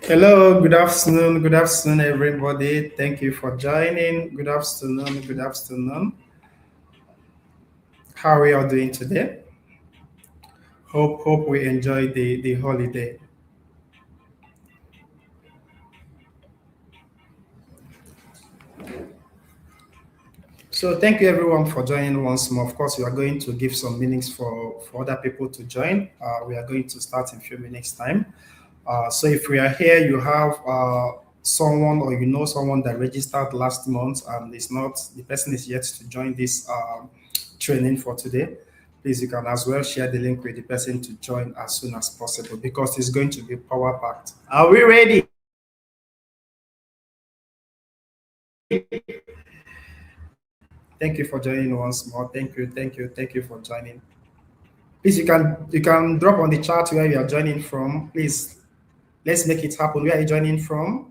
Hello, good afternoon, everybody. Thank you for joining. Good afternoon, good afternoon. How are you all doing today? Hope we enjoy the holiday. So thank you everyone for joining once more. Of course, we are going to give some minutes for other people to join. We are going to start in a few minutes time. So if we are here, you have someone or you know someone that registered last month and is not the person is yet to join this training for today. Please, you can as well share the link with the person to join as soon as possible because it's going to be power packed. Are we ready? Thank you for joining once more. Thank you for joining. Please, you can drop on the chat where you are joining from. Please, let's make it happen. Where are you joining from?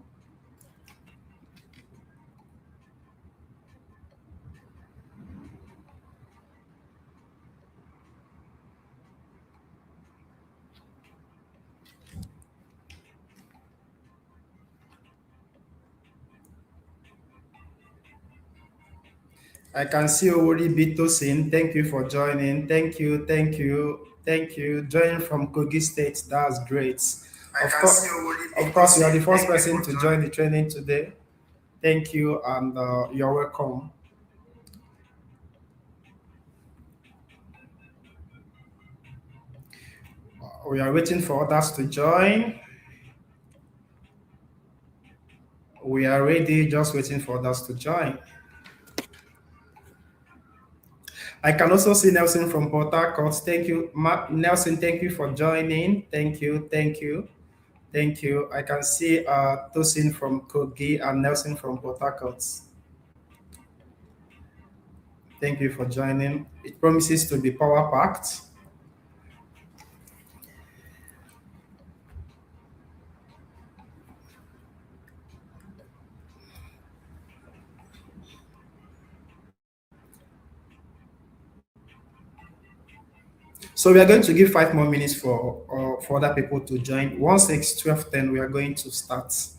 I can see Owori Bitosin. Thank you for joining. Thank you. Joining from Kogi State. That's great. Of course, you are the first person to join the training today. Thank you, and you're welcome. We are waiting for others to join. We are ready, just waiting for others to join. I can also see Nelson from Port Harcourt. Thank you, Nelson. Thank you for joining. Thank you. I can see Tosin from Kogi and Nelson from Port Harcourt. Thank you for joining. It promises to be power packed. So we are going to give 5 more minutes for other people to join. Once it's 12:10, we are going to start so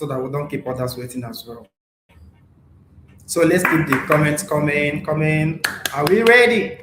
that we don't keep others waiting as well. So let's keep the comments coming. Are we ready?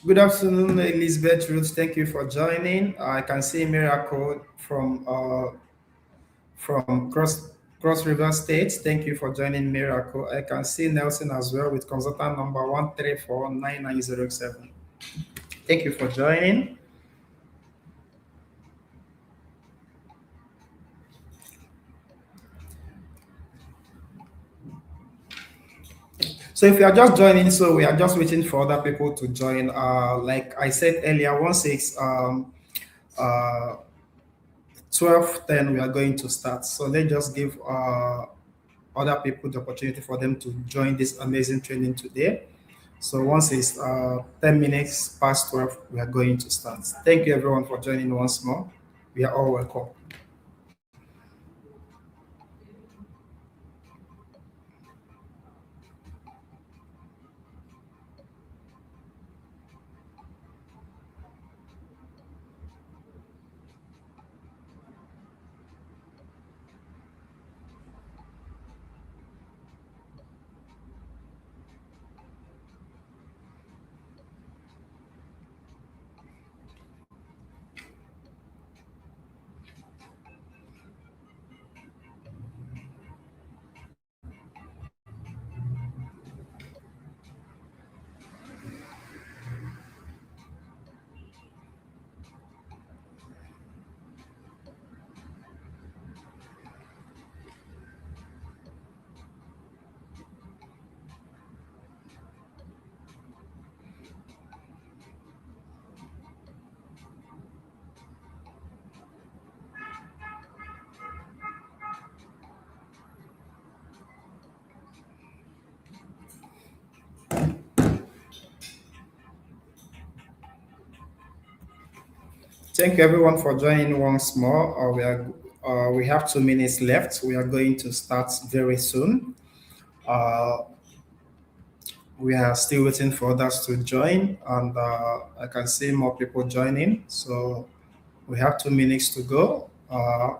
Good afternoon, Elizabeth Ruth. Thank you for joining. I can see Miracle from Cross River State. Thank you for joining Miracle. I can see Nelson as well with consultant number 1349907. Thank you for joining. So if you are just joining, so we are just waiting for other people to join. Like I said earlier, once it's 12:10, we are going to start. So let's just give other people the opportunity for them to join this amazing training today. So once it's 10 minutes past 12, we are going to start. Thank you everyone for joining once more. We are all welcome. Thank you everyone for joining once more. We have 2 minutes left. We are going to start very soon. Uh, we are still waiting for others to join, and I can see more people joining. So we have 2 minutes to go.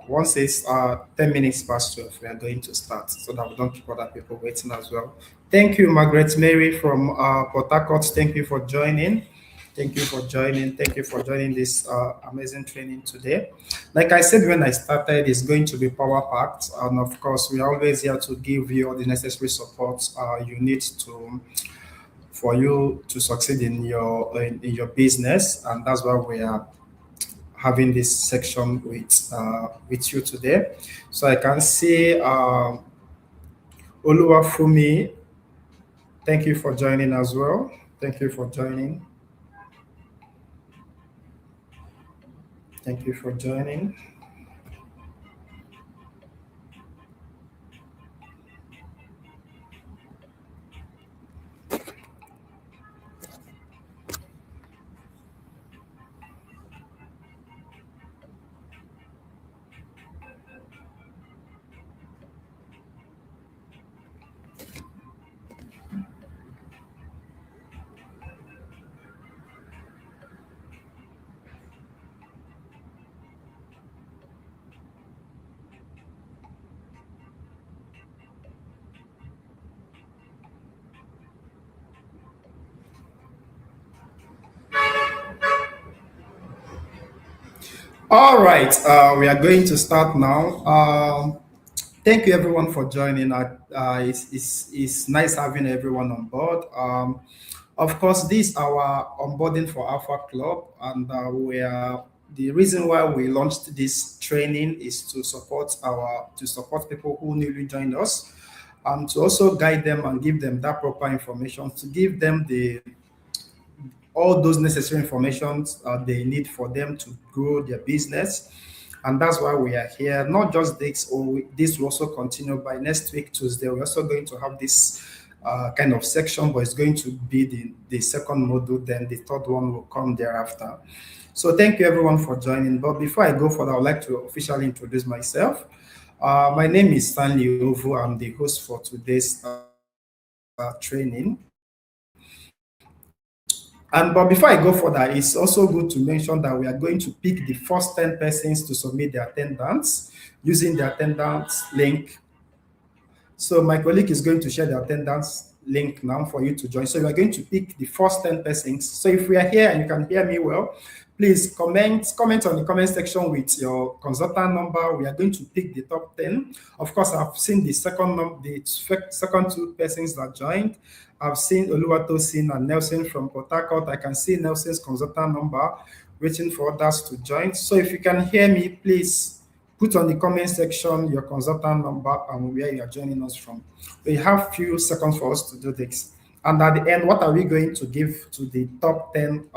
Once it's 10 minutes past 12, we are going to start so that we don't keep other people waiting as well. Thank you, Margaret Mary from Port Harcourt. Thank you for joining. Thank you for joining. Thank you for joining this amazing training today. Like I said when I started, it's going to be power packed. And of course, we are always here to give you all the necessary support you need to for you to succeed in your business. And that's why we are having this section with you today. So I can see Oluwafumi. Thank you for joining as well. Thank you for joining. Thank you for joining. All right, we are going to start now. Thank you everyone for joining. It's nice having everyone on board. Of course, this is our onboarding for Alpha Club, and the reason why we launched this training is to support people who newly joined us, and to also guide them and give them that proper information, to give them the all those necessary information they need for them to grow their business. And that's why we are here. Not just this, this will also continue by next week, Tuesday. We're also going to have this kind of section, but it's going to be the second module, then the third one will come thereafter. So thank you everyone for joining. But before I go further, I would like to officially introduce myself. My name is Stanley Ovu. I'm the host for today's training. But before I go further, it's also good to mention that we are going to pick the first 10 persons to submit their attendance using the attendance link. So my colleague is going to share the attendance link now for you to join. So we are going to pick the first 10 persons. So if we are here and you can hear me well, please comment on the comment section with your consultant number. We are going to pick the top 10. Of course, I've seen the second two persons that joined. I've seen Oluwatosin and Nelson from Port Harcourt. I can see Nelson's consultant number, waiting for others to join. So if you can hear me, please put on the comment section your consultant number and where you are joining us from. We have few seconds for us to do this. And at the end, what are we going to give to the top 10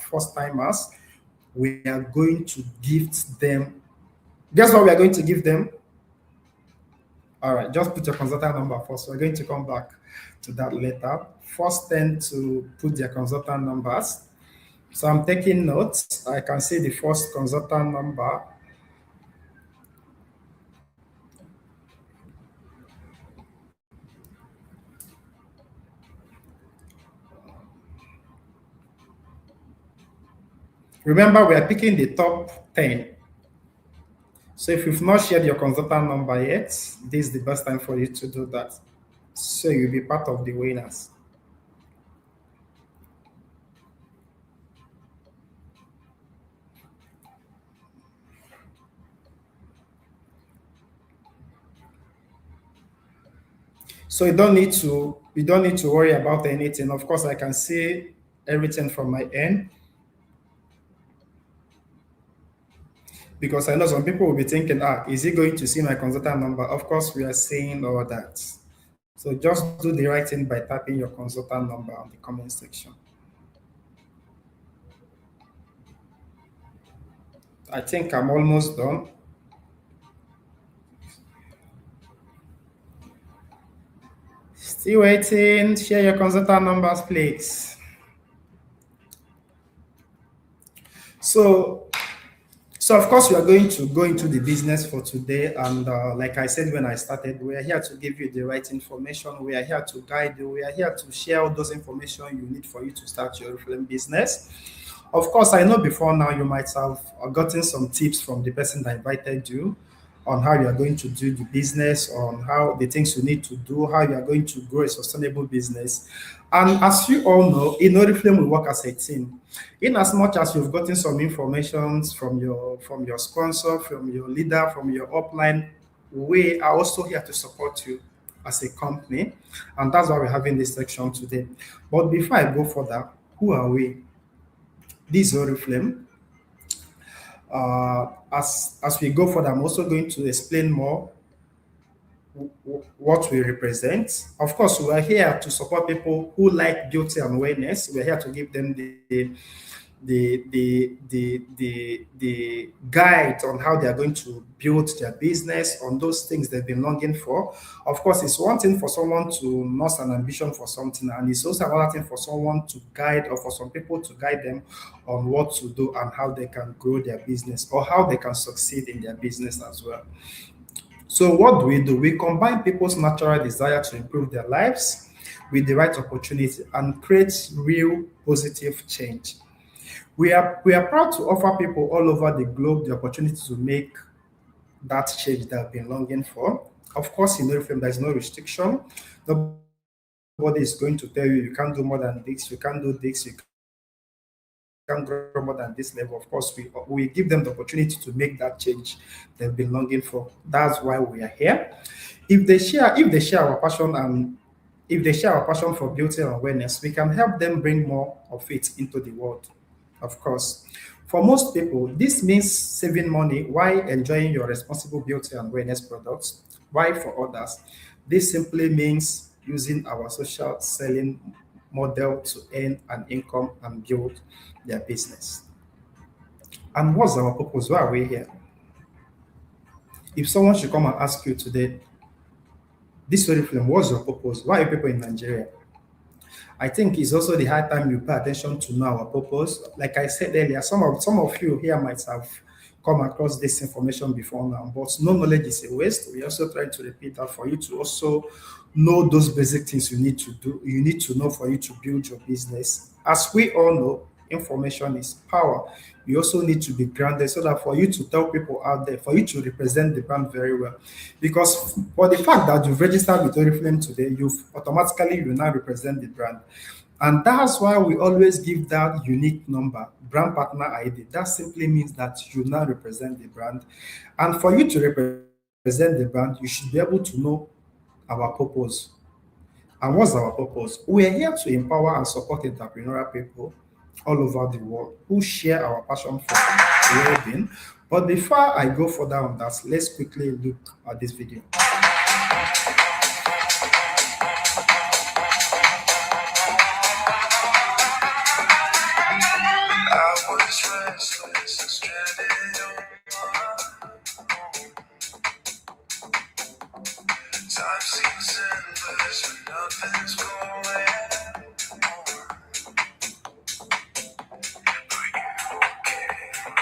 first timers? We are going to gift them. Guess what we are going to give them? All right, just put your consultant number first. We're going to come back to that later. First 10 to put their consultant numbers. So I'm taking notes. I can see the first consultant number. Remember, we are picking the top 10. So if you've not shared your consultant number yet, this is the best time for you to do that. So you'll be part of the winners. So you don't need to worry about anything. Of course, I can see everything from my end, because I know some people will be thinking, is he going to see my consultant number? Of course, we are seeing all that. So just do the right thing by typing your consultant number on the comment section. I think I'm almost done. Still waiting. Share your consultant numbers, please. So So, of course, we are going to go into the business for today. And like I said when I started, we are here to give you the right information. We are here to guide you. We are here to share all those information you need for you to start your film business. Of course, I know before now you might have gotten some tips from the person that invited you on how you are going to do the business, on how the things you need to do, how you are going to grow a sustainable business. And as you all know, in Oriflame we work as a team. In as much as you've gotten some information from your sponsor, from your leader, from your upline, we are also here to support you as a company. And that's why we're having this section today. But before I go further, who are we? This is Oriflame. As we go further, I'm also going to explain more what we represent. Of course, we are here to support people who like beauty and wellness. We're here to give them the guide on how they are going to build their business on those things they've been longing for. Of course, it's one thing for someone to nurse an ambition for something, and it's also another thing for someone to guide or for some people to guide them on what to do and how they can grow their business or how they can succeed in their business as well. So, what do? We combine people's natural desire to improve their lives with the right opportunity and create real positive change. We are proud to offer people all over the globe the opportunity to make that change that have been longing for. Of course, in Oriflame, there is no restriction. Nobody is going to tell you you can't do more than this, you can't do this, you can't grow more than this level. Of course, we give them the opportunity to make that change they've been longing for. That's why we are here. If they share our passion if they share our passion for beauty and awareness, we can help them bring more of it into the world. Of course, for most people, this means saving money while enjoying your responsible beauty and wellness products. Why for others? This simply means using our social selling model to earn an income and build their business. And what's our purpose? Why are we here? If someone should come and ask you today, this very film, what's your purpose? Why are you people in Nigeria? I think it's also the high time you pay attention to know our purpose. Like I said earlier, some of you here might have come across this information before now, but no knowledge is a waste. We also try to repeat that for you to also know those basic things you need to do, you need to know for you to build your business. As we all know, information is power. You also need to be grounded so that for you to tell people out there, for you to represent the brand very well. Because for the fact that you've registered with Oriflame today, you now represent the brand. And that's why we always give that unique number, brand partner ID. That simply means that you now represent the brand. And for you to represent the brand, you should be able to know our purpose. And what's our purpose? We are here to empower and support entrepreneurial people all over the world who share our passion for well-being. But before I go further on that, let's quickly look at this video. I was restless and stranded on time seems endless when nothing's going on. But you came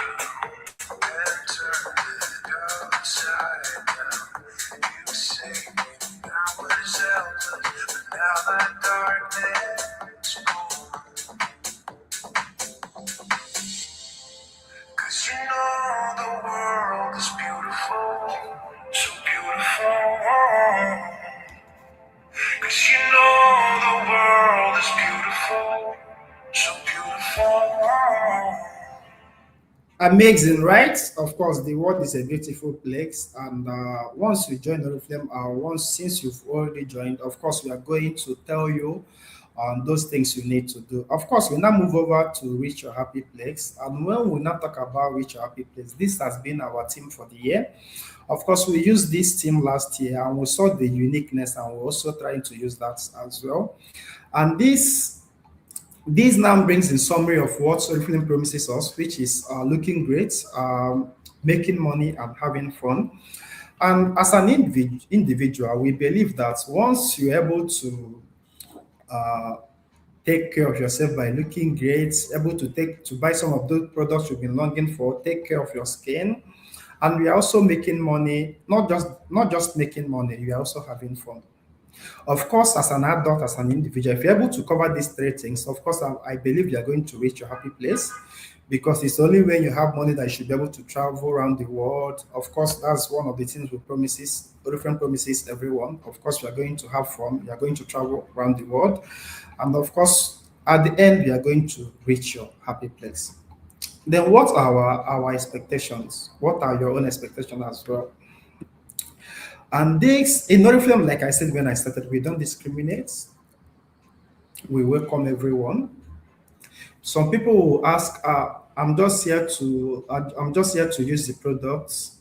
and turned it upside down. You saved me, I was helpless, but now that darkness gone. 'Cause you know the world is beautiful, so beautiful. 'Cause you know the world is beautiful, so beautiful. Amazing, right? Of course, the world is a beautiful place. And once you join Oriflame, once since you've already joined, of course, we are going to tell you on those things you need to do. Of course, we now move over to Reach Your Happy Place. And when we now talk about Reach Your Happy Place, this has been our theme for the year. Of course, we used this theme last year and we saw the uniqueness, and we're also trying to use that as well. And this now brings in summary of what Oriflame promises us, which is looking great, making money, and having fun. And as an individual, we believe that once you're able to uh, take care of yourself by looking great, able to buy some of those products you've been longing for, take care of your skin. And we are also making money, not just making money, we are also having fun. Of course, as an adult, as an individual, if you're able to cover these three things, of course, I believe you're going to reach your happy place, because it's only when you have money that you should be able to travel around the world. Of course, that's one of the things we promises, different promises everyone. Of course, we are going to have fun, we are going to travel around the world. And of course, at the end, we are going to reach your happy place. Then what are our expectations? What are your own expectations as well? And this, in Oriflame, like I said when I started, we don't discriminate. We welcome everyone. Some people will ask, I'm just here to use the products.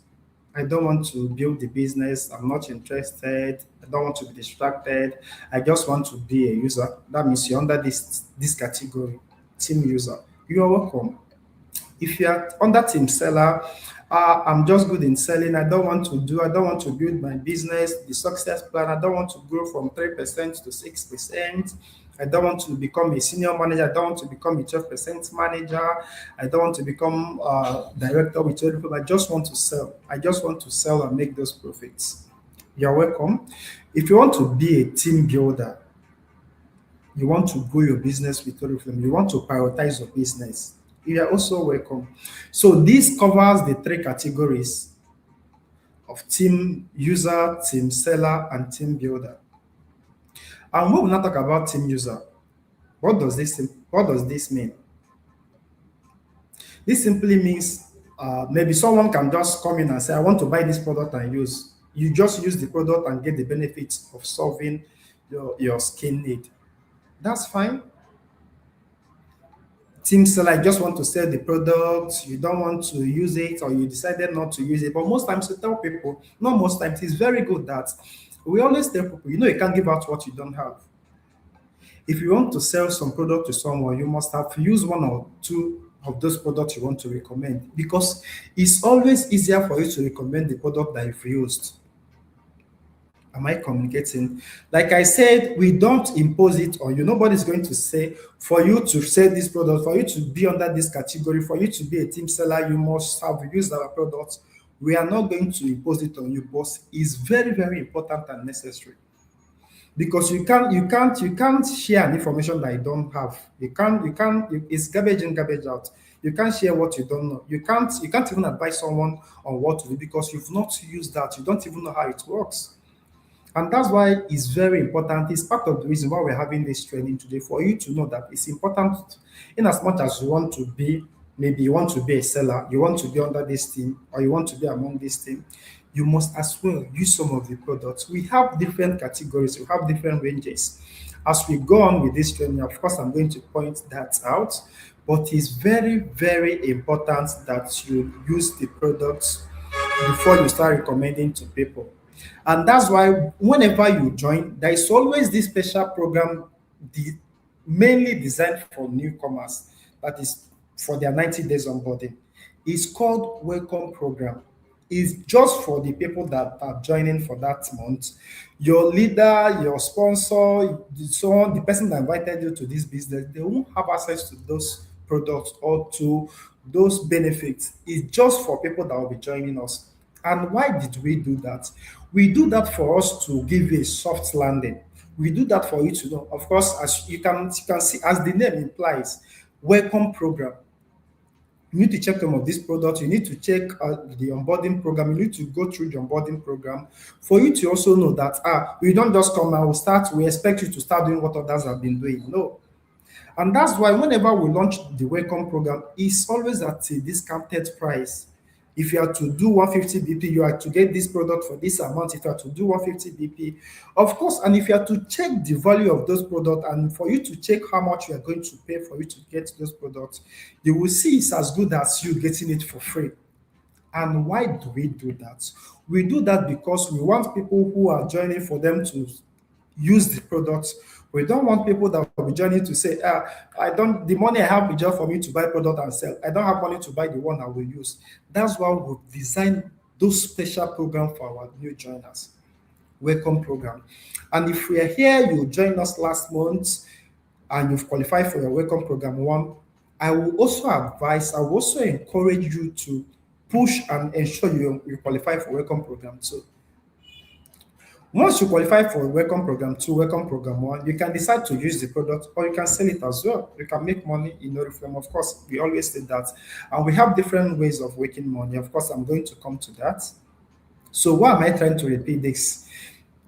I don't want to build the business. I'm not interested. I don't want to be distracted. I just want to be a user. That means you're under this category, team user. You are welcome. If you are under team seller, I'm just good in selling. I don't want to build my business, the success plan. I don't want to grow from 3% to 6%. I don't want to become a senior manager. I don't want to become a 12% manager. I don't want to become director with 12 people. I just want to sell. I just want to sell and make those profits. You're welcome. If you want to be a team builder, you want to grow your business with Oriflame, you want to prioritize your business, you are also welcome. So this covers the three categories of team user, team seller, and team builder. And when we now talk about team user, what does this mean? This simply means maybe someone can just come in and say, I want to buy this product and use. You just use the product and get the benefits of solving your skin need. That's fine. Team seller, I just want to sell the product, you don't want to use it, or you decided not to use it. But most times we tell people, not most times, it's very good that we always tell people, you can't give out what you don't have. If you want to sell some product to someone, you must have used one or two of those products you want to recommend, because it's always easier for you to recommend the product that you've used. Am I communicating? Like I said, we don't impose it on you. Nobody's going to say, for you to sell this product, for you to be under this category, for you to be a team seller, you must have used our products. We are not going to impose it on you, but it's very, very important and necessary, because you can't share an information that you don't have. It's garbage in, garbage out. You can't share what you don't know. You can't even advise someone on what to do, because you've not used that. You don't even know how it works. And that's why it's very important. It's part of the reason why we're having this training today, for you to know that it's important, in as much as you want to be, maybe you want to be a seller, you want to be under this team, or you want to be among this team, you must as well use some of the products. We have different categories, we have different ranges. As we go on with this training, of course, I'm going to point that out, but it's very, very important that you use the products before you start recommending to people. And that's why whenever you join, there is always this special program mainly designed for newcomers, that is for their 90 days onboarding. It's called Welcome Program. It's just for the people that are joining for that month. Your leader, your sponsor, so on, the person that invited you to this business, they won't have access to those products or to those benefits. It's just for people that will be joining us. And why did we do that? We do that for us to give you a soft landing. We do that for you to know. Of course, as you can see, as the name implies, welcome program. You need to check some of these products. You need to check the onboarding program. You need to go through the onboarding program for you to also know that we don't just come and we expect you to start doing what others have been doing. No. And that's why whenever we launch the welcome program, it's always at a discounted price. If you are to do 150 BP, you are to get this product for this amount. If you are to do 150 BP, of course, and if you are to check the value of those products and for you to check how much you are going to pay for you to get those products, you will see it's as good as you getting it for free. And why do we do that? We do that because we want people who are joining for them to use the products. We don't want people that will be joining to say, the money I have is just for me to buy product and sell. I don't have money to buy the one I will use. That's why we design those special programs for our new joiners. Welcome program. And if we are here, you joined us last month, and you've qualified for your welcome program one, I will also encourage you to push and ensure you qualify for welcome program two. Once you qualify for welcome program two, welcome program one, you can decide to use the product or you can sell it as well. You can make money in no reform. Of course, we always say that. And we have different ways of making money. Of course, I'm going to come to that. So why am I trying to repeat this?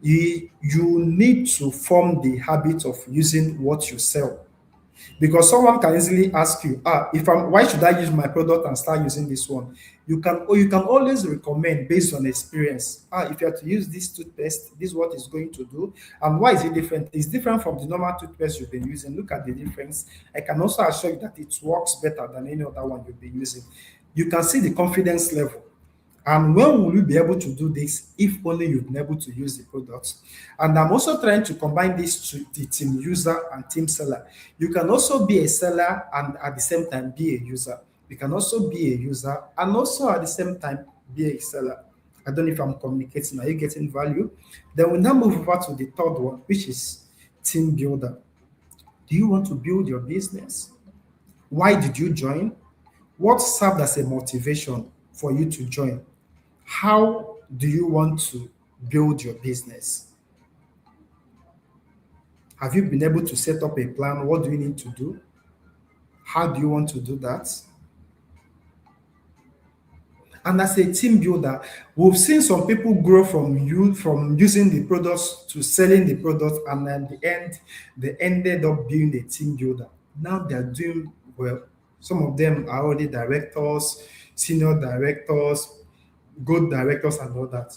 You need to form the habit of using what you sell. Because someone can easily ask you, if I'm why should I use my product and start using this one? You can always recommend based on experience. If you are to use this toothpaste, this is what it's going to do. And why is it different? It's different from the normal toothpaste you've been using. Look at the difference. I can also assure you that it works better than any other one you've been using. You can see the confidence level. And when will you be able to do this if only you've been able to use the product? And I'm also trying to combine this to the team user and team seller. You can also be a seller and at the same time be a user. You can also be a user and also at the same time be a seller. I don't know if I'm communicating. Are you getting value? Then we now move over to the third one, which is team builder. Do you want to build your business? Why did you join? What served as a motivation for you to join? How do you want to build your business? Have you been able to set up a plan? What do you need to do? How do you want to do that? And as a team builder, we've seen some people grow from using the products to selling the product, and at the end, they ended up being a team builder. Now they're doing well. Some of them are already directors, senior directors, good directors, and all that.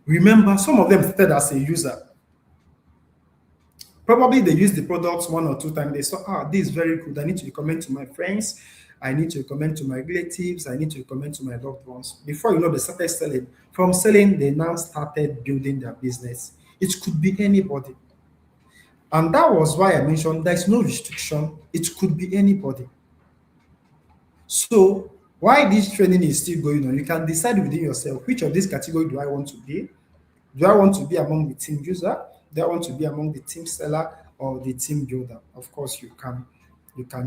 Remember, some of them started as a user. Probably they used the products one or two times. They saw, this is very good. I need to recommend to my friends. I need to recommend to my relatives. I need to recommend to my loved ones. Before you know, they started selling. From selling, they now started building their business. It could be anybody. And that was why I mentioned there's no restriction. It could be anybody. So while this training is still going on, you can decide within yourself which of these category do I want to be. Do I want to be among the team user? Do I want to be among the team seller or the team builder? Of course, you can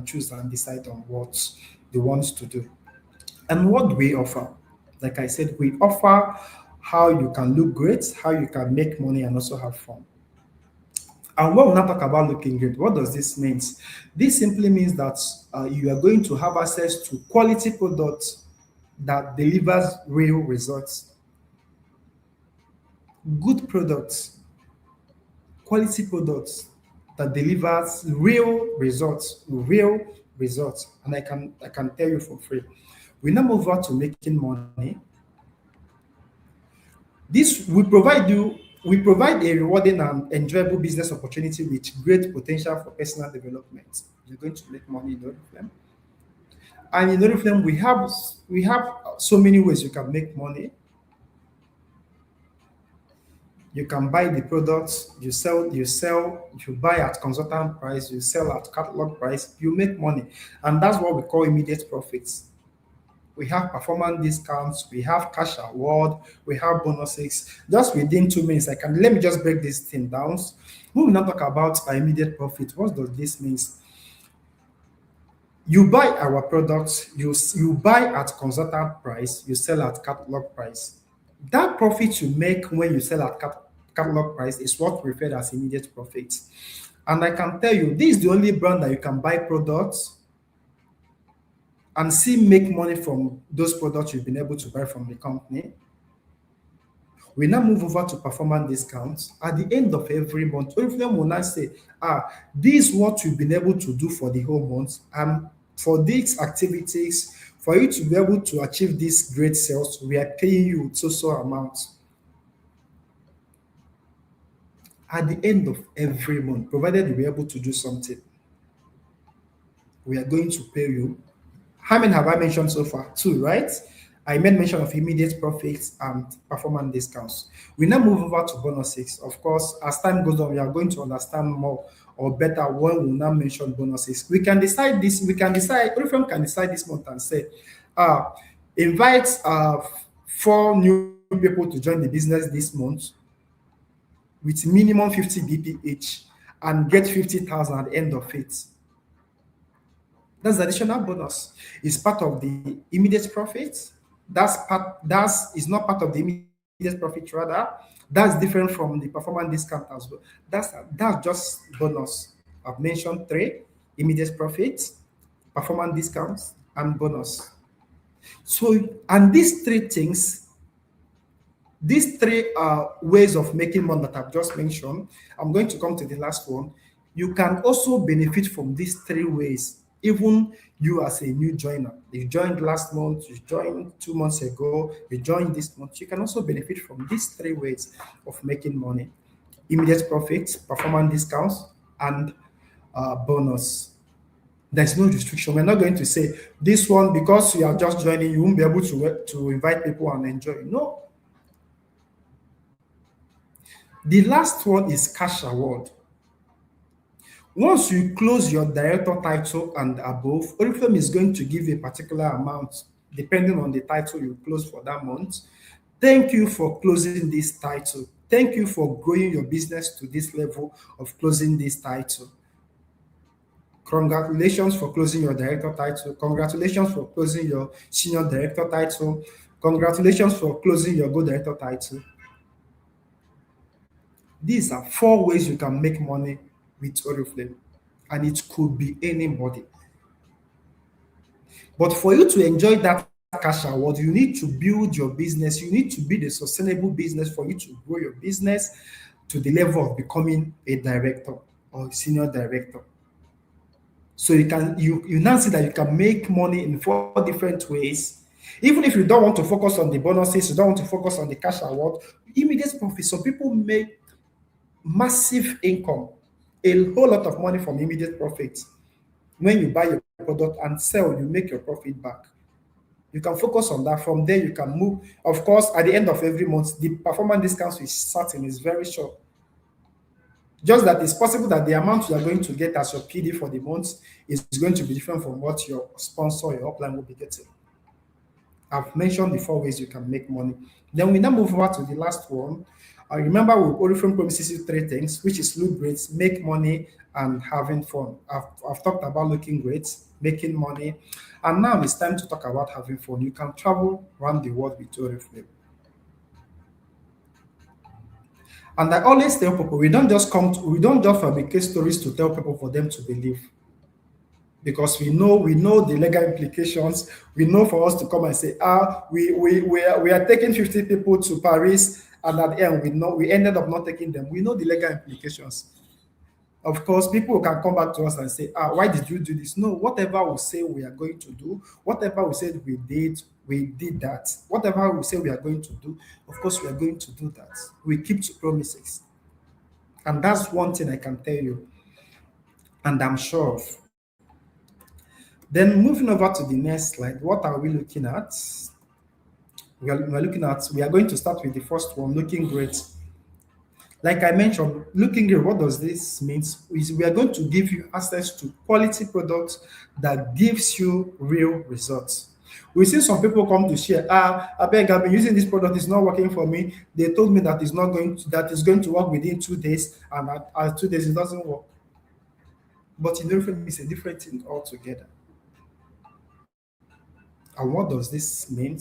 choose and decide on what you want to do. And what do we offer? Like I said, we offer how you can look great, how you can make money, and also have fun. And when we now talk about looking great, what does this mean? This simply means that you are going to have access to quality products that delivers real results. Good products, quality products that delivers real results, and I can tell you for free. We now move on to making money. This we provide a rewarding and enjoyable business opportunity with great potential for personal development. You're going to make money in Oriflame. And in Oriflame, we have so many ways you can make money. You can buy the products, you buy at consultant price, you sell at catalog price, you make money. And that's what we call immediate profits. We have performance discounts, we have cash award, we have bonuses. Just within 2 minutes, let me just break this thing down. We will not talk about our immediate profit. What does this mean? You buy our products, you buy at consultant price, you sell at catalog price. That profit you make when you sell at catalog price is what we refer as immediate profit. And I can tell you, this is the only brand that you can buy products and see make money from those products you've been able to buy from the company. We now move over to performance discounts. At the end of every month, all of them will now say, this is what you've been able to do for the whole month. And for these activities, for you to be able to achieve these great sales, we are paying you so amounts. At the end of every month, provided you're able to do something, we are going to pay you. How many have I mentioned so far? Two, right? I made mention of immediate profits and performance discounts. We now move over to bonuses. Of course, as time goes on, we are going to understand more or better when we now mention bonuses. We can decide, everyone can decide this month and say, invite 4 new people to join the business this month with minimum 50 BP each. and get 50,000 at the end of it. That's additional bonus. It's part of the immediate profit. That's is not part of the immediate profit rather. That's different from the performance discount as well. That's just bonus. I've mentioned three: immediate profit, performance discounts, and bonus. So, and these three ways of making money that I've just mentioned, I'm going to come to the last one. You can also benefit from these three ways, even you as a new joiner. You joined last month, you joined 2 months ago, you joined this month. You can also benefit from these three ways of making money: immediate profits, performance discounts, and bonus. There's no restriction. We're not going to say this one because you are just joining, you won't be able to invite people and enjoy. No, the last one is cash award. Once you close your director title and above, Oriflame is going to give a particular amount depending on the title you close for that month. Thank you for closing this title. Thank you for growing your business to this level of closing this title. Congratulations for closing your director title. Congratulations for closing your senior director title. Congratulations for closing your go director title. These are four ways you can make money with Oriflame, and it could be anybody. But for you to enjoy that cash award, you need to build your business. You need to build a sustainable business for you to grow your business to the level of becoming a director or senior director. So you now see that you can make money in four different ways. Even if you don't want to focus on the bonuses, you don't want to focus on the cash award, immediate profit. Some people make massive income, a whole lot of money from immediate profits. When you buy your product and sell, you make your profit back. You can focus on that. From there, you can move. Of course, at the end of every month, the performance discounts is certain, is very short. Just that it's possible that the amount you are going to get as your PD for the month is going to be different from what your sponsor, your upline will be getting. I've mentioned the four ways you can make money. Then we now move over to the last one. Remember, Oriflame promises you three things, which is look great, make money, and having fun. I've talked about looking great, making money, and now it's time to talk about having fun. You can travel around the world with Oriflame. And I always tell people, we don't just fabricate stories to tell people for them to believe. Because we know the legal implications. We know for us to come and say, we are taking 50 people to Paris, and at the end we ended up not taking them. We know the legal implications. Of course, people can come back to us and say, why did you do this? No, whatever we say we are going to do, whatever we said we did that. Whatever we say we are going to do, of course, we are going to do that. We keep to promises. And that's one thing I can tell you, and I'm sure of. Then moving over to the next slide, what are we looking at? We are going to start with the first one, looking great. Like I mentioned, looking great, what does this mean? Is we are going to give you access to quality products that gives you real results. We see some people come to share, I beg, I've been using this product, it's not working for me. They told me that it's going to work within 2 days, and at 2 days it doesn't work. But in Oriflame, it's a different thing altogether. And what does this mean?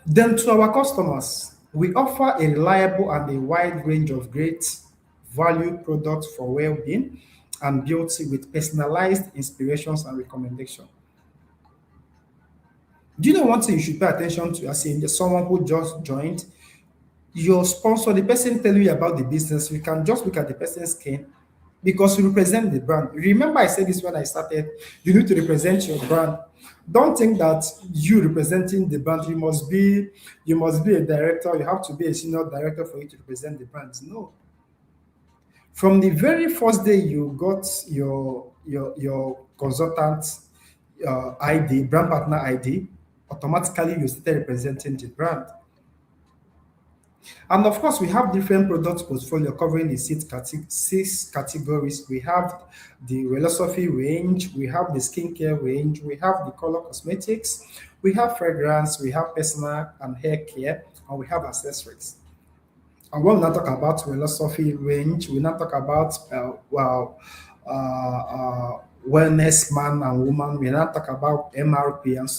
Then to our customers, we offer a reliable and a wide range of great value products for well-being and beauty with personalized inspirations and recommendations. Do you know one thing you should pay attention to as in someone who just joined? Your sponsor, the person telling you about the business, you can just look at the person's skin because you represent the brand. Remember, I said this when I started, you need to represent your brand. Don't think that you representing the brand, you must be a director, you have to be a senior director for you to represent the brand. No. From the very first day you got your consultant ID, brand partner ID, automatically you started representing the brand. And of course, we have different product portfolio covering the six categories. We have the philosophy range, we have the skincare range, we have the color cosmetics, we have fragrance, we have personal and hair care, and we have accessories. And when we not talk about philosophy range, we not talk about wellness man and woman. We not talk about MRP and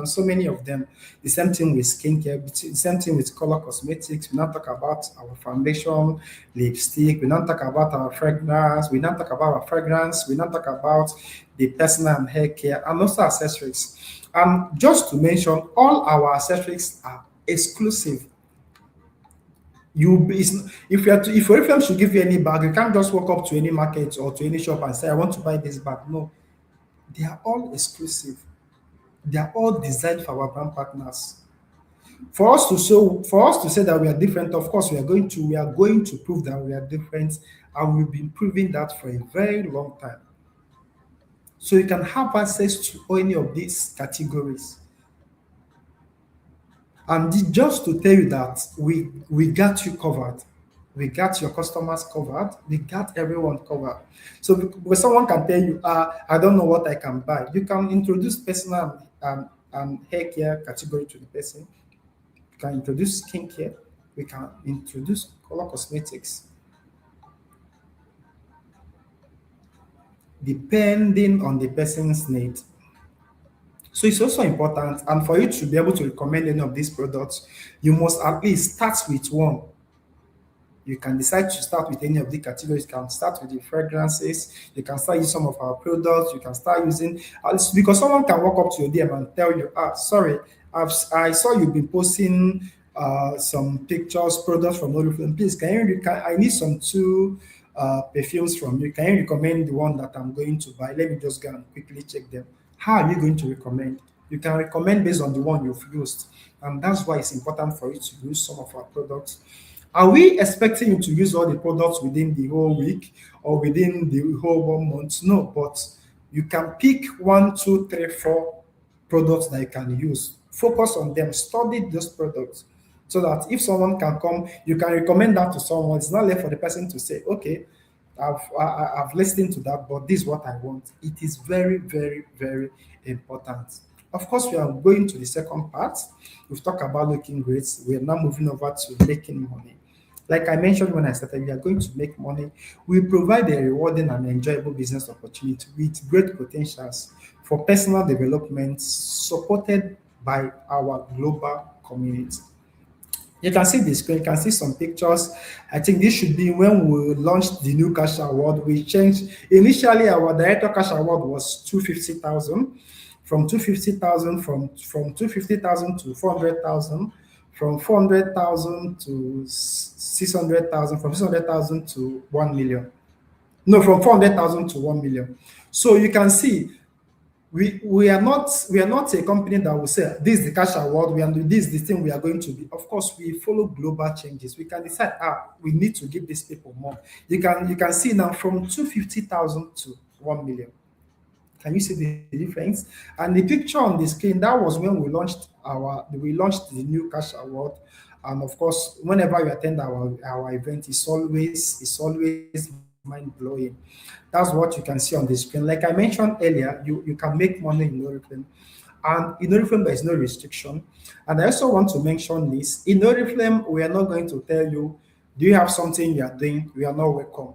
so many of them. The same thing with skincare. The same thing with color cosmetics. We not talk about our foundation, lipstick. We not talk about our fragrance. We not talk about our fragrance. We not talk about the personal and hair care and also accessories. And just to mention, all our accessories are exclusive. If you are to, if Oriflame should give you any bag, you can't just walk up to any market or to any shop and say, I want to buy this bag. No, they are all exclusive. They are all designed for our brand partners. For us to say that we are different, of course we are going to prove that we are different, and we've been proving that for a very long time. So you can have access to any of these categories. And just to tell you that we got you covered, we got your customers covered, we got everyone covered. So when someone can tell you, I don't know what I can buy, you can introduce personal and hair care category to the person. You can introduce skincare. We can introduce color cosmetics, depending on the person's need. So it's also important, and for you to be able to recommend any of these products, you must at least start with one. You can decide to start with any of the categories. You can start with the fragrances. You can start using some of our products. You can start using because someone can walk up to your DM and tell you, sorry, I saw you've been posting some pictures, products from Oriflame. Please, I need some two perfumes from you. Can you recommend the one that I'm going to buy? Let me just go and quickly check them. How are you going to recommend? You can recommend based on the one you've used. And that's why it's important for you to use some of our products. Are we expecting you to use all the products within the whole week or within the whole 1 month? No, but you can pick one, two, three, four products that you can use. Focus on them, study those products so that if someone can come, you can recommend that to someone. It's not left for the person to say, okay, I've listened to that, but this is what I want. It is very, very, very important. Of course, we are going to the second part. We've talked about looking great. We are now moving over to making money. Like I mentioned when I started, we are going to make money. We provide a rewarding and enjoyable business opportunity with great potentials for personal development supported by our global community. You can see the screen, you can see some pictures. I think this should be when we launched the new cash award. We changed initially our director cash award was 250,000, from 250,000 from 250,000 to 400,000, from 400,000 to 600,000, from 600,000 to 1 million. No, from 400,000 to 1 million. So you can see we are not a company that will say this is the cash award, we are doing this is the thing we are going to be. Of course, we follow global changes. We can decide we need to give these people more. You can see now from 250,000 to 1 million. Can you see the difference? And the picture on the screen, that was when we launched the new cash award. And of course, whenever you attend our event, it's always mind blowing. That's what you can see on the screen. Like I mentioned earlier, you can make money in Oriflame. And in Oriflame, there is no restriction. And I also want to mention this. In Oriflame, we are not going to tell you, do you have something you are doing? We are not welcome.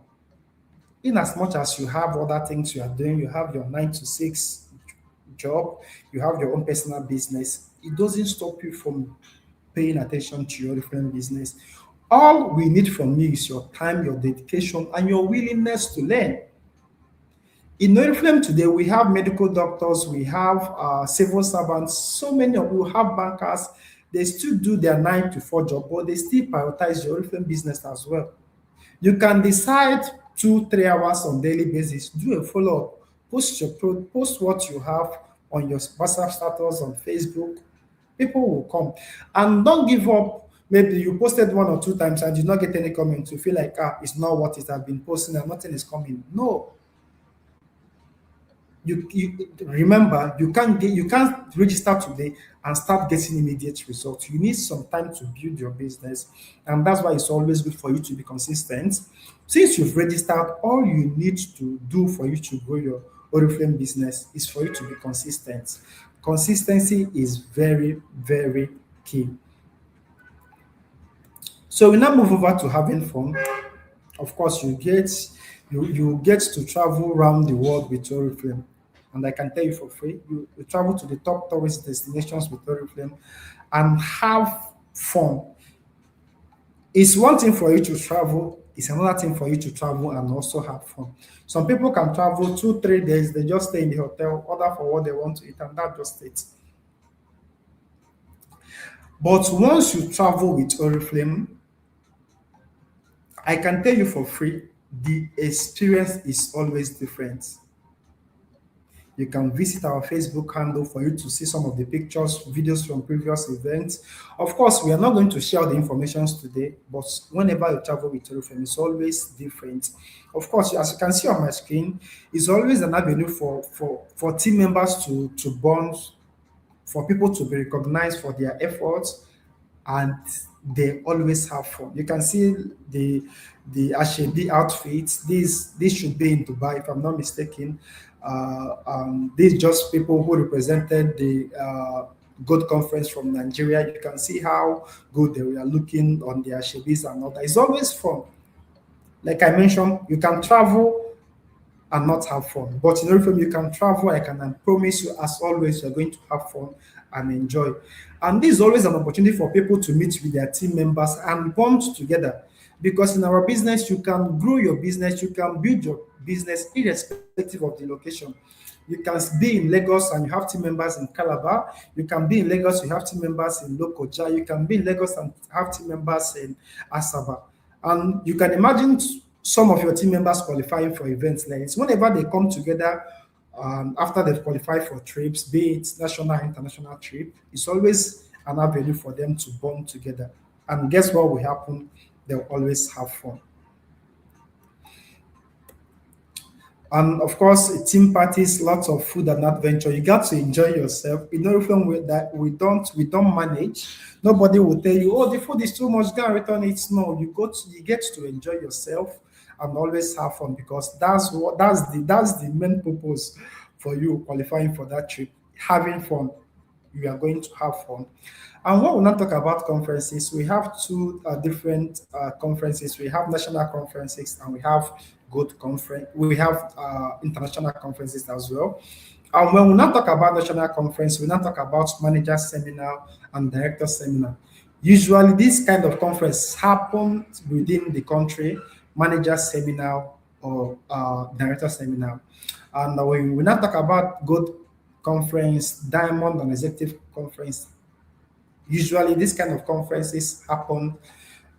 In as much as you have other things you are doing, you have your 9 to 6 job, you have your own personal business, it doesn't stop you from paying attention to your different business. All we need from you is your time, your dedication, and your willingness to learn. In Oriflame today, we have medical doctors, we have civil servants, so many of you have bankers. They still do their 9 to 4 job, but they still prioritize your Oriflame business as well. You can decide 2, 3 hours on daily basis, do a follow-up, post what you have on your WhatsApp status on Facebook. People will come. And don't give up. Maybe you posted 1 or 2 times and did not get any comment. You feel like it's not what it has been posting and nothing is coming. No, you remember you can't register today and start getting immediate results. You need some time to build your business, and that's why it's always good for you to be consistent. Since you've registered, all you need to do for you to grow your Oriflame business is for you to be consistent. Consistency is very, very key. So we now move over to having fun. Of course, you get to travel around the world with Oriflame. And I can tell you for free, you travel to the top tourist destinations with Oriflame and have fun. It's one thing for you to travel, it's another thing for you to travel and also have fun. Some people can travel 2, 3 days, they just stay in the hotel, order for what they want to eat, and that's just it. But once you travel with Oriflame, I can tell you for free, the experience is always different. You can visit our Facebook handle for you to see some of the pictures, videos from previous events. Of course, we are not going to share the informations today, but whenever you travel with Oriflame, it's always different. Of course, as you can see on my screen, it's always an avenue for team members to bond, for people to be recognized for their efforts, and they always have fun. You can see the Ashedi outfits. These should be in Dubai, if I'm not mistaken. These just people who represented the good conference from Nigeria. You can see how good they were looking on their Ashebis and all that. It's always fun. Like I mentioned, you can travel and not have fun. But in Oriflame, you can travel. I can promise you, as always, you're going to have fun and enjoy. And this is always an opportunity for people to meet with their team members and bond together. Because in our business, you can grow your business, you can build your business irrespective of the location. You can be in Lagos and you have team members in Calabar. You can be in Lagos, you have team members in Lokoja. You can be in Lagos and have team members in Asaba. And you can imagine some of your team members qualifying for events like this. Whenever they come together after they've qualified for trips, be it national or international trip, it's always an avenue for them to bond together. And guess what will happen? They'll always have fun. And of course, team parties, lots of food and adventure. You got to enjoy yourself. In Oriflame with that we don't manage. Nobody will tell you, oh, the food is too much, go and return it. No, you get to enjoy yourself and always have fun because that's the main purpose for you qualifying for that trip. Having fun. You are going to have fun. And when we now talk about conferences, we have two different conferences. We have national conferences and we have good conference. We have international conferences as well. And when we now talk about national conference, we now talk about manager seminar and director seminar. Usually, this kind of conference happens within the country, manager seminar or director seminar. And when we now talk about good conference, diamond and executive conference, usually this kind of conferences happen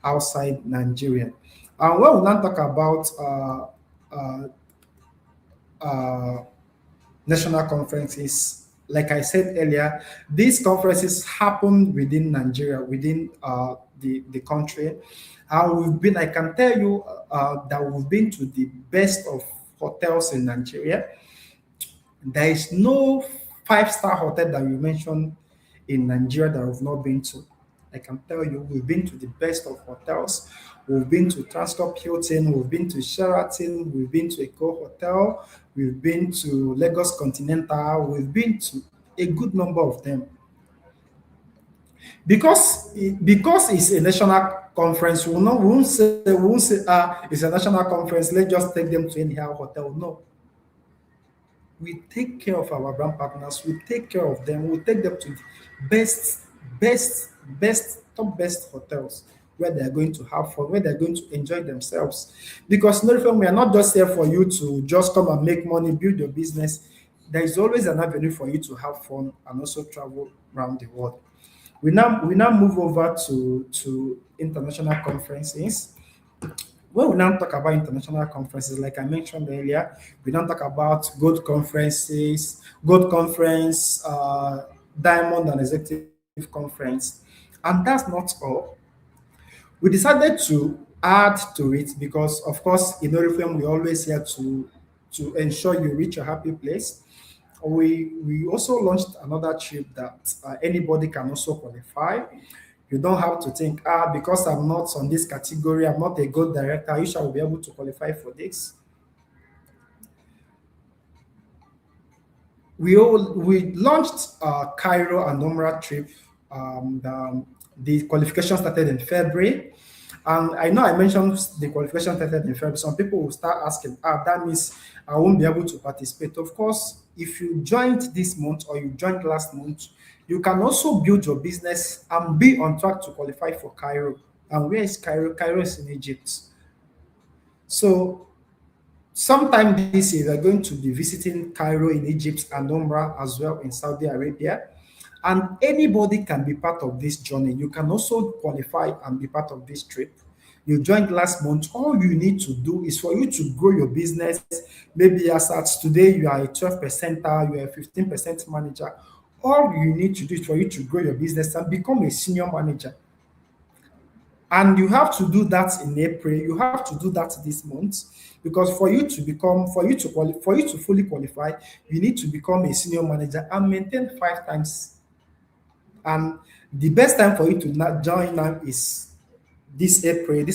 outside Nigeria. And when we now talk about uh, uh, national conferences, like I said earlier, these conferences happen within Nigeria, within the country. And I can tell you that we've been to the best of hotels in Nigeria. There is no five-star hotel that you mentioned in Nigeria that we've not been to. I can tell you, we've been to the best of hotels. We've been to Transcorp Hilton, we've been to Sheraton, we've been to Eco Hotel, we've been to Lagos Continental, we've been to a good number of them. Because it's a national conference, we won't say it's a national conference, let's just take them to anyhow hotel. No, we take care of our brand partners, we take care of them, we take them to the best, top best hotels where they are going to have fun, where they're going to enjoy themselves. Because no, we are not just here for you to just come and make money, build your business. There is always an avenue for you to have fun and also travel around the world. We now move over to international conferences. When we now talk about international conferences, like I mentioned earlier, we now talk about gold conference, diamond and executive conference. And that's not all. We decided to add to it because, of course, in Oriflame, we always here to ensure you reach a happy place. We also launched another trip that anybody can also qualify. You don't have to think, because I'm not on this category, I'm not a good director, you shall be able to qualify for this. We launched Cairo and Umrah trip. The qualification started in February, And I know I mentioned the qualification started in February. Some people will start asking, that means I won't be able to participate. Of course, if you joined this month or you joined last month, you can also build your business and be on track to qualify for Cairo. And where is Cairo? Cairo is in Egypt. So sometime this year, we're going to be visiting Cairo in Egypt and Umrah as well in Saudi Arabia. And anybody can be part of this journey. You can also qualify and be part of this trip. You joined last month. All you need to do is for you to grow your business. Maybe as at today, you are a 12%, you are a 15% manager. All you need to do is for you to grow your business and become a senior manager. And you have to do that in April. You have to do that this month because for you to fully qualify, you need to become a senior manager and maintain 5 times. And the best time for you to join now is this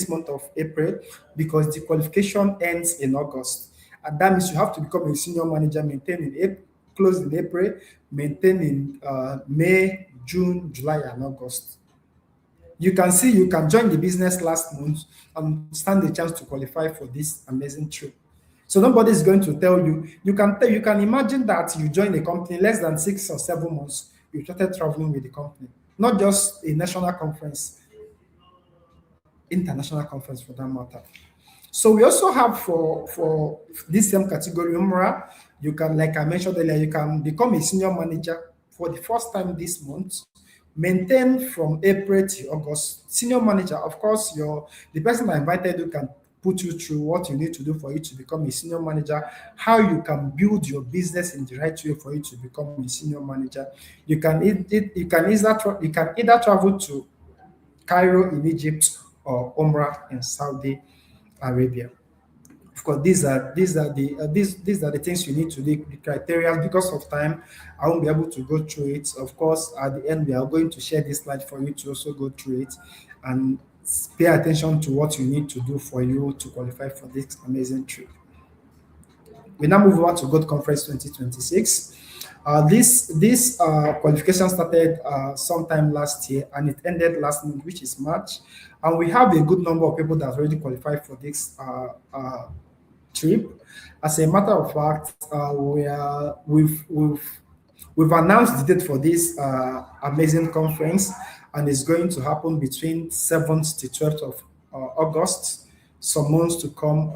month of April, because the qualification ends in August. And that means you have to become a senior manager, maintain in April, close in April, maintain in May, June, July, and August. You can see you can join the business last month and stand a chance to qualify for this amazing trip. So nobody is going to tell you. You can imagine that you join a company less than 6 or 7 months. You started traveling with the company, not just a national conference, international conference for that matter. So we also have for this same category, Umrah, you can, like I mentioned earlier, you can become a senior manager for the first time this month, maintain from April to August. Senior manager, of course, the person that invited you can put you through what you need to do for you to become a senior manager, how you can build your business in the right way for you to become a senior manager. You can either travel to Cairo in Egypt or Umrah in Saudi Arabia. Of course, these are the things you need to do, the criteria. Because of time, I won't be able to go through it. Of course, at the end, we are going to share this slide for you to also go through it and pay attention to what you need to do for you to qualify for this amazing trip. We now move over to God Conference 2026. This qualification started sometime last year and it ended last month, which is March. And we have a good number of people that already qualified for this trip. As a matter of fact, we've announced the date for this amazing conference, and it's going to happen between 7th to 12th of August, some months to come.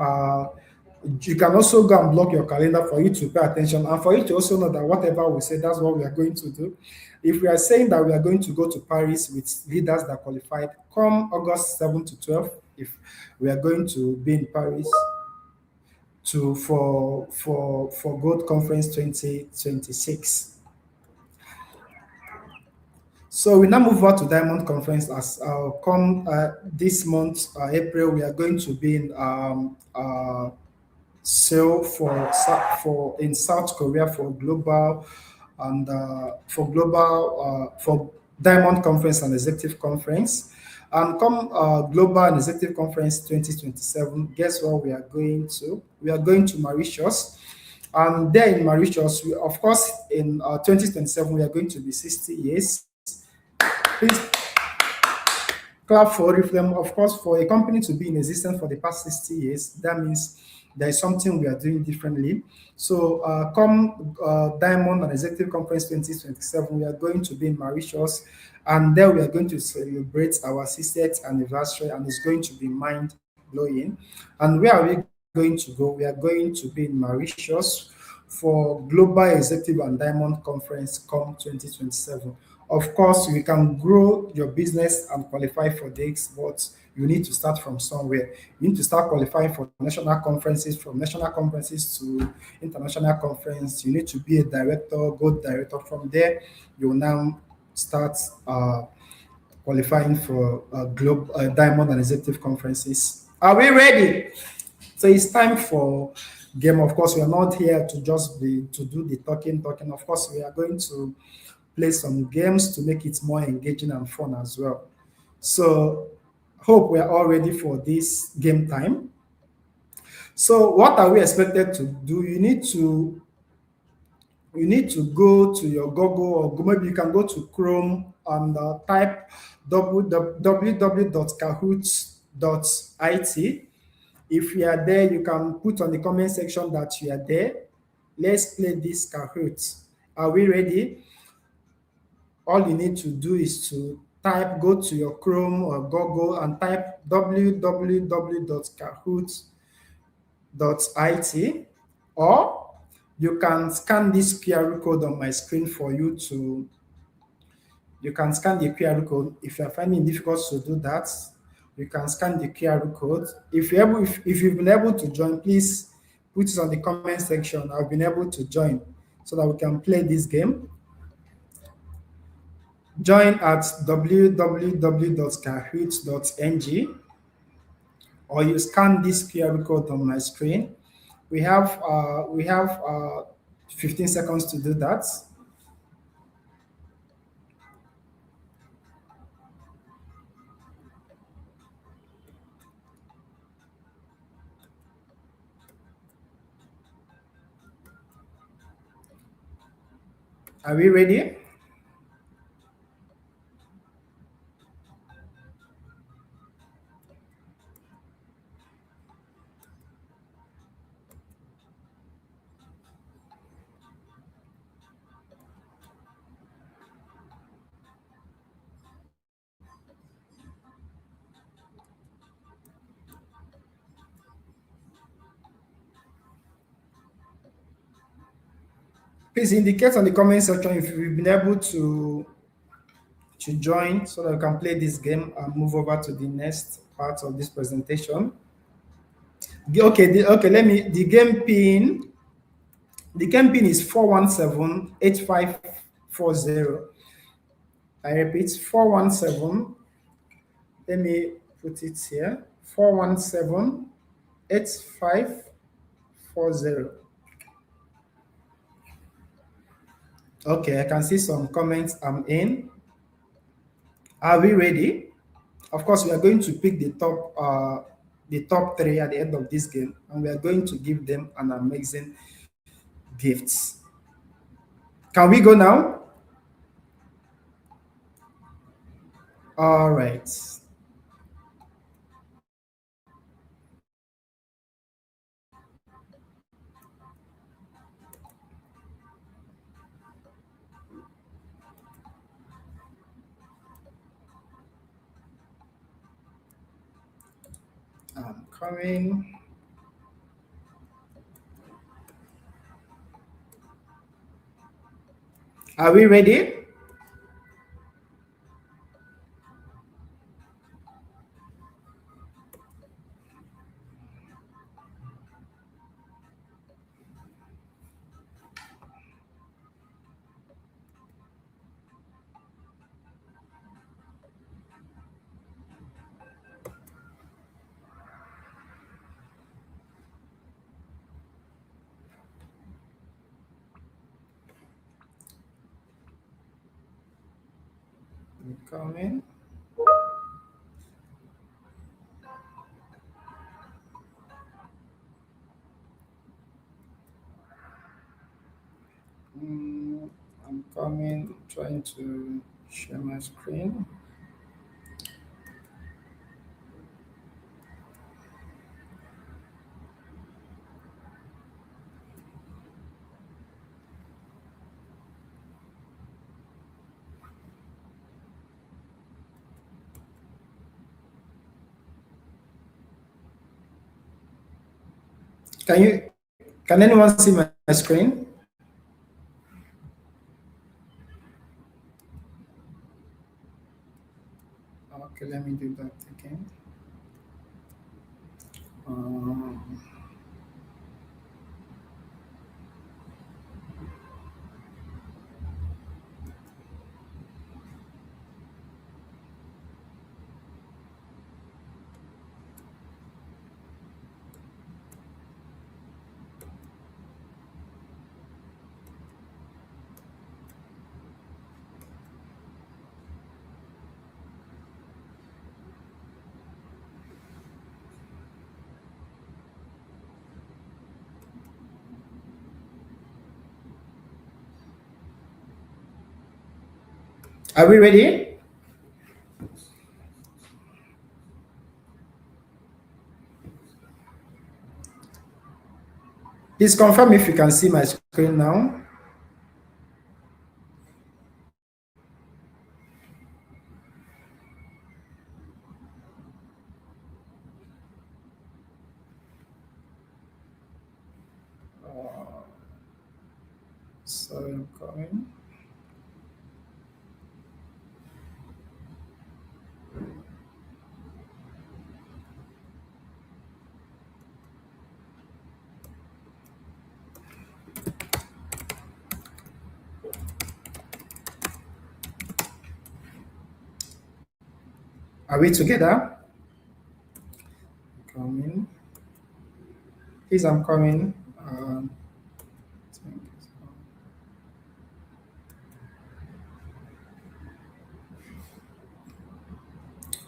You can also go and block your calendar for you to pay attention and for you to also know that whatever we say, that's what we are going to do. If we are saying that we are going to go to Paris with leaders that qualified, come August 7th to 12th, if we are going to be in Paris for Gold Conference 2026. So we now move on to Diamond Conference. As come this month, April, we are going to be in Seoul for in South Korea for global and for Diamond Conference and Executive Conference. And come Global and Executive Conference 2027, guess what we are going to? We are going to Mauritius. And there in Mauritius, of course, in 2027, we are going to be 60 years. Please clap for Reflame. Of course, for a company to be in existence for the past 60 years, that means there is something we are doing differently. So come Diamond and Executive Conference 2027, we are going to be in Mauritius, and there we are going to celebrate our 60th anniversary, and it's going to be mind-blowing. And where are we going to go? We are going to be in Mauritius for Global Executive and Diamond Conference come 2027. Of course, you can grow your business and qualify for this, but you need to start from somewhere. You need to start qualifying for national conferences, from national conferences to international conference. You need to be a director, gold director. From there, you will now start qualifying for diamond and executive conferences. Are we ready? So it's time for game. Of course, we are not here to just to do the talking. Of course, we are going to play some games to make it more engaging and fun as well. So hope we are all ready for this game time. So what are we expected to do? You need to go to your Google, or maybe you can go to Chrome and type www.kahoot It. If you are there, you can put on the comment section that you are there. Let's play this Kahoot. Are we ready? All you need to do is to go to your Chrome or Google and type www.kahoot.it, or you can scan this QR code on my screen for you to you can scan the QR code. If you are finding it difficult to do that, you can scan the QR code. If you've been able to join, please put it on the comment section. I've been able to join so that we can play this game. Join at www.kahoot.ng, or you scan this QR code on my screen. We have 15 seconds to do that. Are we ready? Please indicate on the comment section if you've been able to join so that we can play this game and move over to the next part of this presentation. Let me the game pin is 417-8540. I repeat, 417. Let me put it here. 417-8540. Okay, I can see some comments I'm in. Are we ready? Of course, we are going to pick the top three at the end of this game, and we are going to give them an amazing gifts. Can we go now? All right. I'm coming. Are we ready? I'm coming. I'm coming, trying to share my screen. Can anyone see my screen? Okay, let me do that again. Um, are we ready? Please confirm if you can see my screen now. Sorry, I'm coming. Are we together? Coming. Please, I'm coming.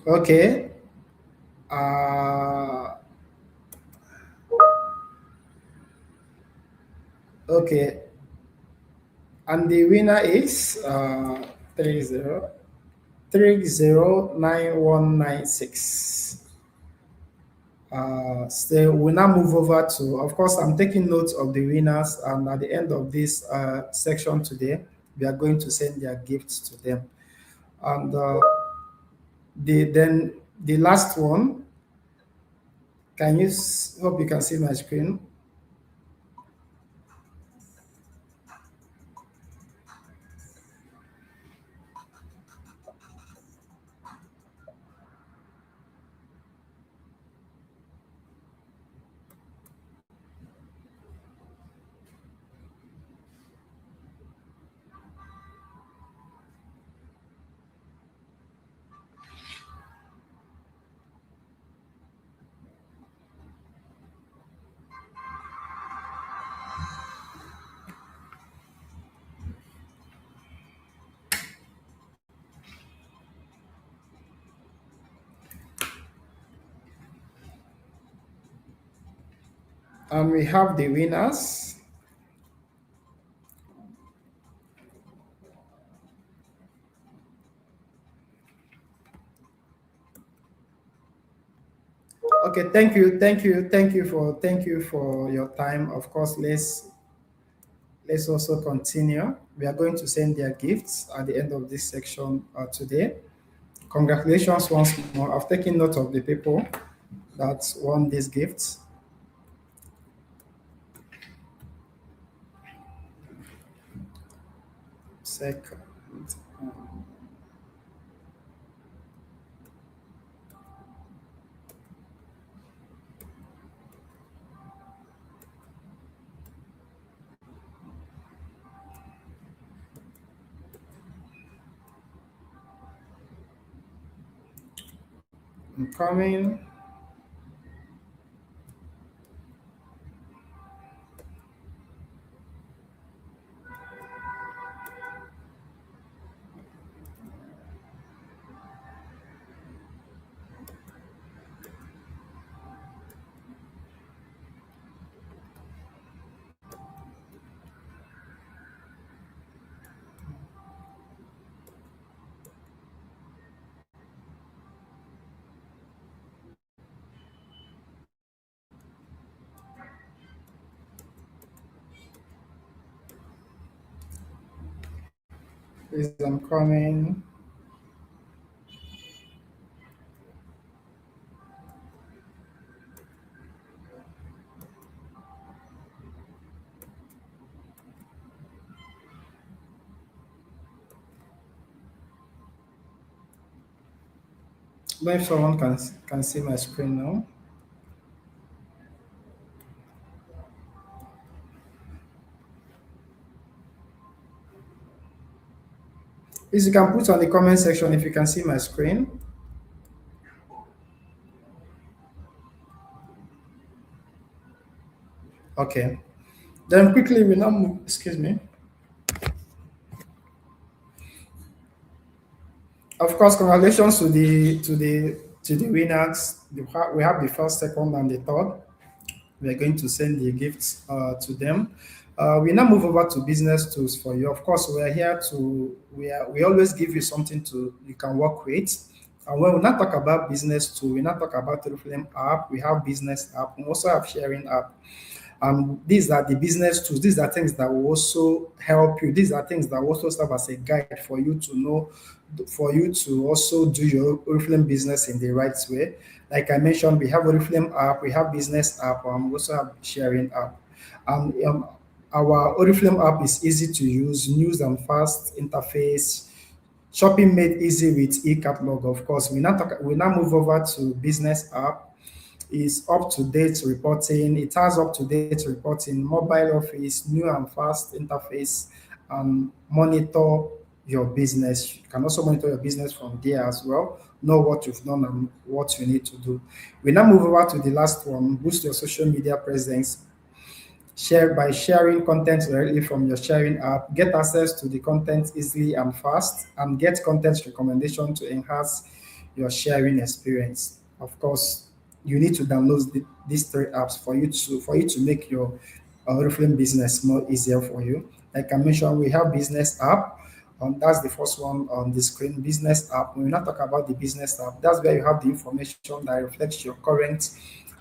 Okay. Uh, okay. And the winner is 30 309196. So we'll now move over to, of course, I'm taking notes of the winners, and at the end of this section today, we are going to send their gifts to them. And the last one, can you hope you can see my screen? And we have the winners. Okay, thank you for your time. Of course, let's also continue. We are going to send their gifts at the end of this section today. Congratulations once more. I've taken note of the people that won these gifts. Second. I'm coming. Please, I'm coming. Maybe someone can see my screen now. Please, you can put on the comment section if you can see my screen. Okay. Then quickly we now move. Excuse me. Of course, congratulations to the winners. We have the first, second, and the third. We are going to send the gifts to them. We now move over to business tools for you. Of course, we are here to we always give you something to you can work with. And when we not talk about business tool, we not talk about Reflame app. We have business app. We also have sharing app. And these are the business tools. These are things that will also help you. These are things that will also serve as a guide for you to know, for you to also do your Oriflame business in the right way. Like I mentioned, we have Oriflame app, we have business app, and we also have sharing app. And our Oriflame app is easy to use, news and fast interface, shopping made easy with e-catalog. Of course, we now move over to business app. Is up to date reporting. It has up to date reporting, mobile office, new and fast interface, and monitor your business. You can also monitor your business from there as well. Know what you've done and what you need to do. We now move over to the last one, boost your social media presence. Share by sharing content directly from your sharing app, get access to the content easily and fast, and get content recommendation to enhance your sharing experience. Of course, you need to download these three apps for you to make your Oriflame business more easier for you. Like I mentioned, we have business app. That's the first one on the screen, business app. When we not talk about the business app, that's where you have the information that reflects your current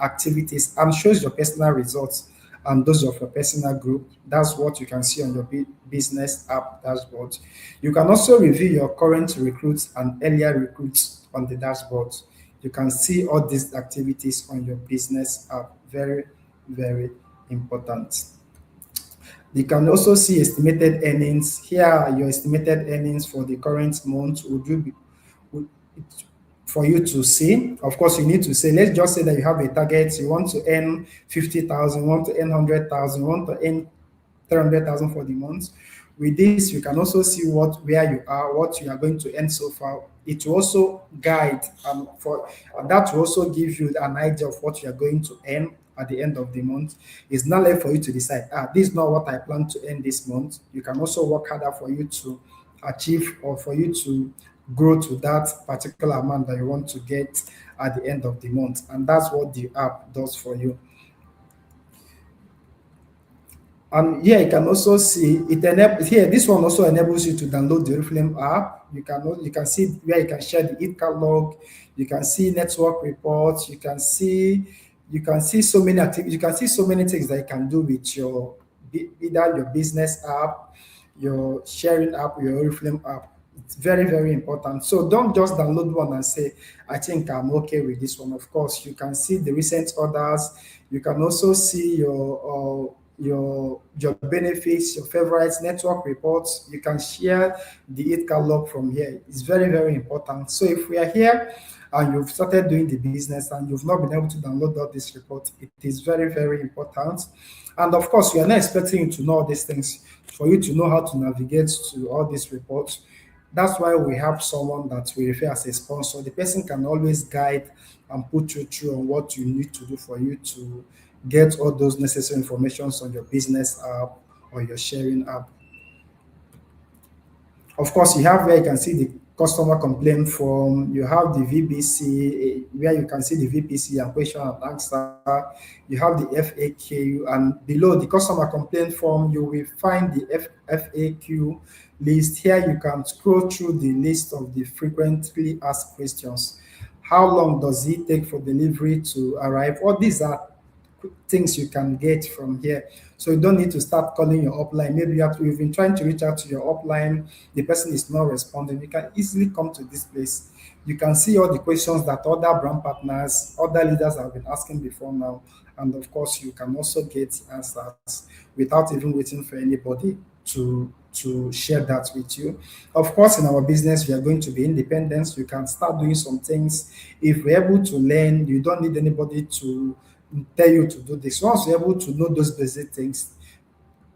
activities and shows your personal results and those of your personal group. That's what you can see on your business app dashboard. You can also review your current recruits and earlier recruits on the dashboard. You can see all these activities on your business app. Very, very important. You can also see estimated earnings. Here are your estimated earnings for the current month. Would, for you to see. Of course, you need to say, let's just say that you have a target, you want to earn 50,000, you want to earn 100,000, you want to earn 300,000 for the month. With this, you can also see where you are, what you are going to earn so far. It will also guide for that will also give you an idea of what you are going to earn at the end of the month. It's not left for you to decide, this is not what I plan to earn this month. You can also work harder for you to achieve or for you to grow to that particular amount that you want to get at the end of the month. And that's what the app does for you. And here you can also see here. This one also enables you to download the Reflame app. You can see where you can share the catalog. You can see network reports. You can see so many activities. You can see so many things that you can do with your either your business app, your sharing app, your Reflame app. It's very, very important. So don't just download one and say, I think I'm okay with this one. Of course, you can see the recent orders. You can also see your benefits, your favorites, network reports. You can share the it catalog from here. It's very, very important. So if we are here and you've started doing the business and you've not been able to download all these reports, it is very, very important. And of course, we are not expecting you to know all these things for you to know how to navigate to all these reports. That's why we have someone that we refer as a sponsor. The person can always guide and put you through on what you need to do for you to get all those necessary informations on your business app or your sharing app. Of course, you have where you can see the customer complaint form. You have the VBC where you can see the VPC and question and answer. You have the FAQ, and below the customer complaint form, you will find the FAQ list. Here you can scroll through the list of the frequently asked questions. How long does it take for delivery to arrive? All these are things you can get from here. So you don't need to start calling your upline. Maybe you've been trying to reach out to your upline, the person is not responding. You can easily come to this place. You can see all the questions that other brand partners, other leaders have been asking before now. And of course, you can also get answers without even waiting for anybody to share that with you. Of course, in our business, we are going to be independent. You can start doing some things. If we're able to learn, you don't need anybody to tell you to do this. Once you're able to know those basic things,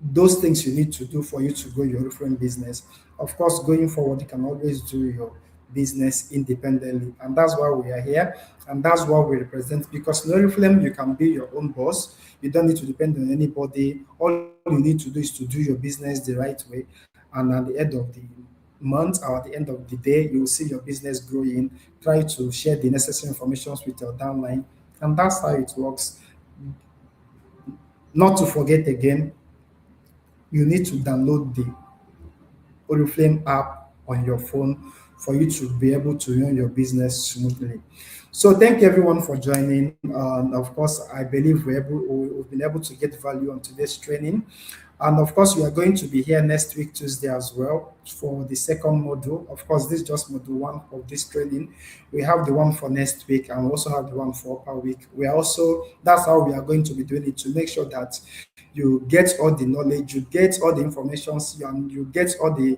those things you need to do for you to grow your different business. Of course, going forward, you can always do your business independently. And that's why we are here. And that's what we represent. Because in Oriflame, you can be your own boss. You don't need to depend on anybody. All you need to do is to do your business the right way. And at the end of the month or at the end of the day, you will see your business growing. Try to share the necessary information with your downline. And that's how it works. Not to forget again, you need to download the Oriflame app on your phone for you to be able to run your business smoothly. So thank you everyone for joining. Of course, I believe we've been able to get value on today's training. And of course, we are going to be here next week, Tuesday, as well, for the second module. Of course, this is just module one of this training. We have the one for next week, and we also have the one for upper week. We are also, that's how we are going to be doing it, to make sure that you get all the knowledge, you get all the information, and you get all the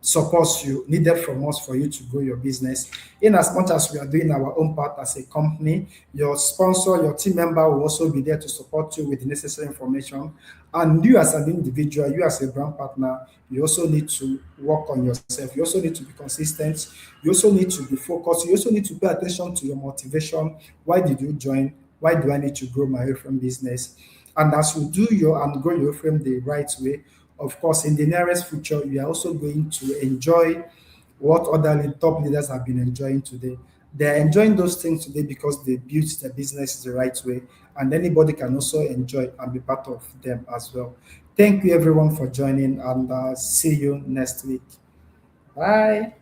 supports you needed from us for you to grow your business. In as much as we are doing our own part as a company, your sponsor, your team member will also be there to support you with the necessary information. And you as an individual, you as a brand partner, you also need to work on yourself. You also need to be consistent. You also need to be focused. You also need to pay attention to your motivation. Why did you join? Why do I need to grow my frame business? And as you do your and grow your frame the right way, of course, in the nearest future, you are also going to enjoy what other top leaders have been enjoying today. They are enjoying those things today because they built their business the right way, and anybody can also enjoy and be part of them as well. Thank you, everyone, for joining, and see you next week. Bye.